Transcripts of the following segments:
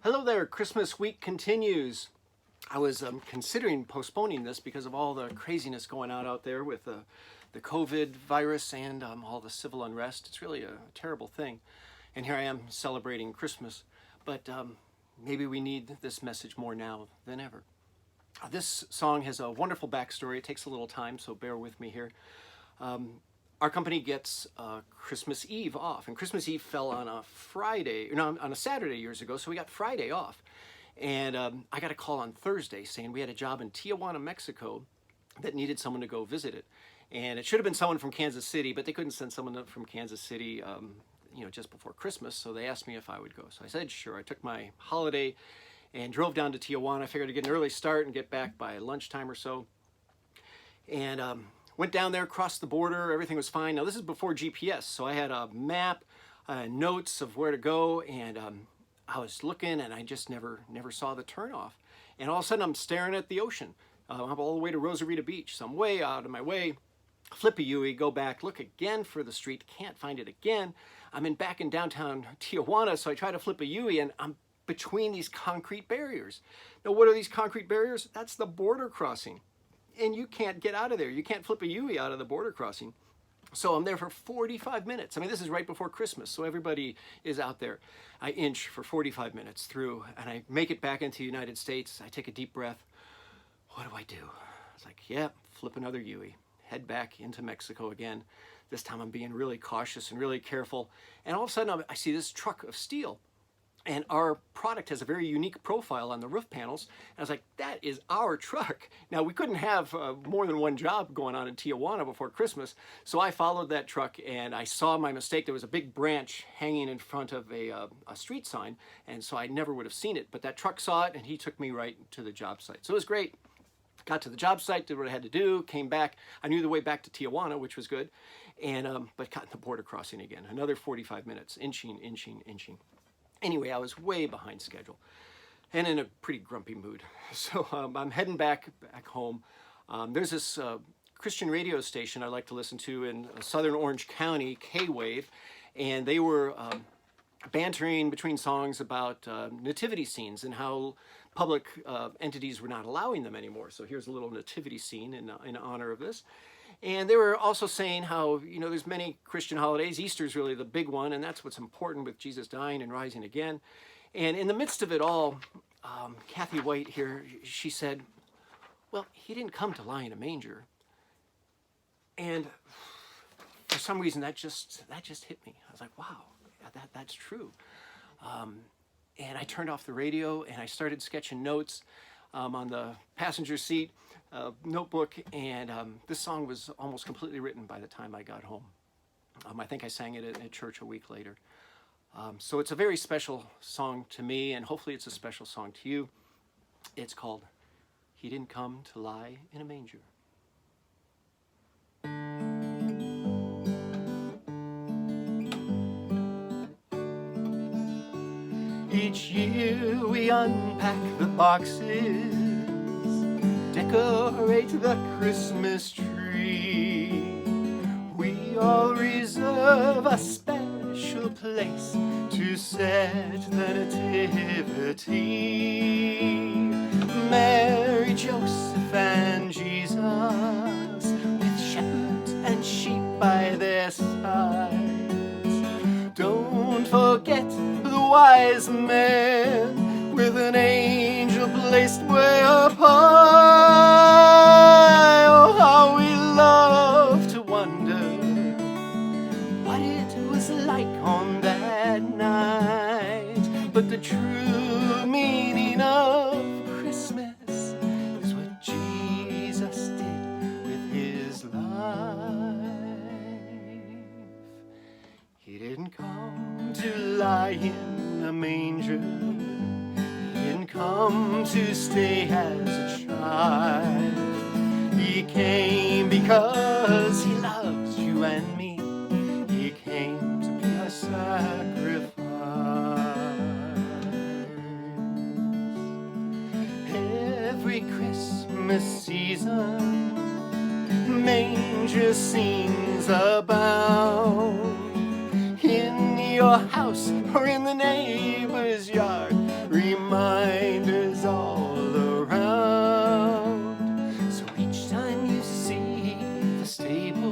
Hello there, Christmas week continues. I was considering postponing this because of all the craziness going on out there with the COVID virus and all the civil unrest. It's really a terrible thing. And here I am celebrating Christmas. But maybe we need this message more now than ever. This song has a wonderful backstory. It takes a little time, so bear with me here. Our company gets Christmas Eve off, and Christmas Eve fell on a Friday, no, on a Saturday years ago, so we got Friday off. And I got a call on Thursday saying we had a job in Tijuana, Mexico that needed someone to go visit it. And it should have been someone from Kansas City, but they couldn't send someone up from Kansas City, just before Christmas, so they asked me if I would go. So I said, sure. I took my holiday and drove down to Tijuana. I figured to get an early start and get back by lunchtime or so. And went down there, crossed the border, everything was fine. Now this is before GPS, so I had a map, notes of where to go, and I was looking and I just never saw the turnoff. And all of a sudden I'm staring at the ocean. I'm all the way to Rosarita Beach, so I'm way out of my way. Flip a U-ey, go back, look again for the street, can't find it again. I'm back in downtown Tijuana, so I try to flip a U-ey and I'm between these concrete barriers. Now what are these concrete barriers? That's the border crossing. And you can't get out of there. You can't flip a U-ey out of the border crossing. So I'm there for 45 minutes. I mean, this is right before Christmas, so everybody is out there. I inch for 45 minutes through, and I make it back into the United States. I take a deep breath. What do I do? It's like, yeah, flip another U-ey. Head back into Mexico again. This time I'm being really cautious and really careful. And all of a sudden I see this truck of steel. And our product has a very unique profile on the roof panels. And I was like, that is our truck. Now, we couldn't have more than one job going on in Tijuana before Christmas. So I followed that truck and I saw my mistake. There was a big branch hanging in front of a street sign. And so I never would have seen it. But that truck saw it and he took me right to the job site. So it was great. Got to the job site, did what I had to do, came back. I knew the way back to Tijuana, which was good. And but got in the border crossing again. Another 45 minutes, inching. Anyway, I was way behind schedule and in a pretty grumpy mood. So I'm heading back home. There's this Christian radio station I like to listen to in southern Orange County, K-Wave, and they were bantering between songs about nativity scenes and how public entities were not allowing them anymore. So here's a little nativity scene in honor of this. And they were also saying how, there's many Christian holidays. Easter's really the big one, and that's what's important with Jesus dying and rising again. And in the midst of it all, Kathy White here, she said, well, he didn't come to lie in a manger. And for some reason, that just hit me. I was like, wow, that's true. And I turned off the radio, and I started sketching notes on the passenger seat. Notebook, and this song was almost completely written by the time I got home. I think I sang it at church a week later. So it's a very special song to me, and hopefully it's a special song to you. It's called He Didn't Come to Lie in a Manger. Each year we unpack the boxes, decorate the Christmas tree. We all reserve a special place to set the nativity. Mary, Joseph, and Jesus, with shepherds and sheep by their sides. Don't forget the wise men with an angel placed way up high. Oh, how we love to wonder what it was like on that night. But the true meaning of Christmas is what Jesus did with his life. He didn't come to lie in a manger. He didn't come to stay as a child. He came because he loves you and me. He came to be a sacrifice. Every Christmas season, manger scenes abound. In your house or in the neighbor's yard, reminders all around. So each time you see the stable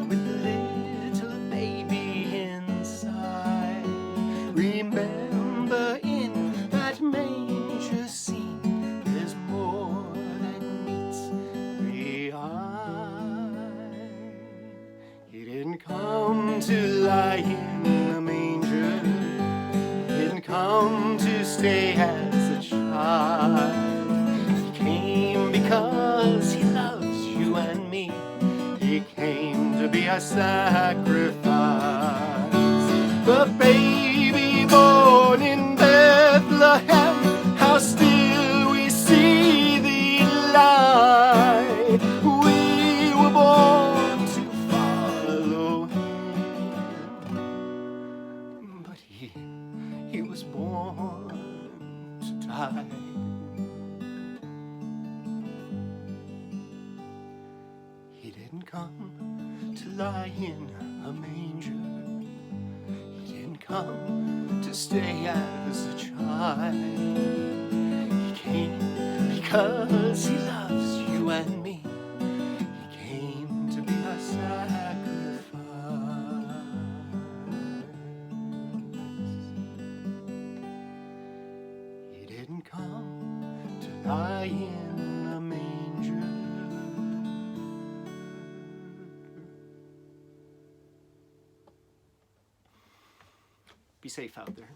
with the little baby inside, remember in that manger scene, there's more than meets the eye. He didn't come to lie in the manger, he didn't come to stay as a child. He came because he loves you and me. He came to be a sacrifice. The baby born in Bethlehem, how still we see the light. We were born to follow him, but he was born to die. He didn't come to lie in a manger, he didn't come to stay as a child. He came because he loves you and me. He came to be a sacrifice. He didn't come to lie in a manger. Be safe out there.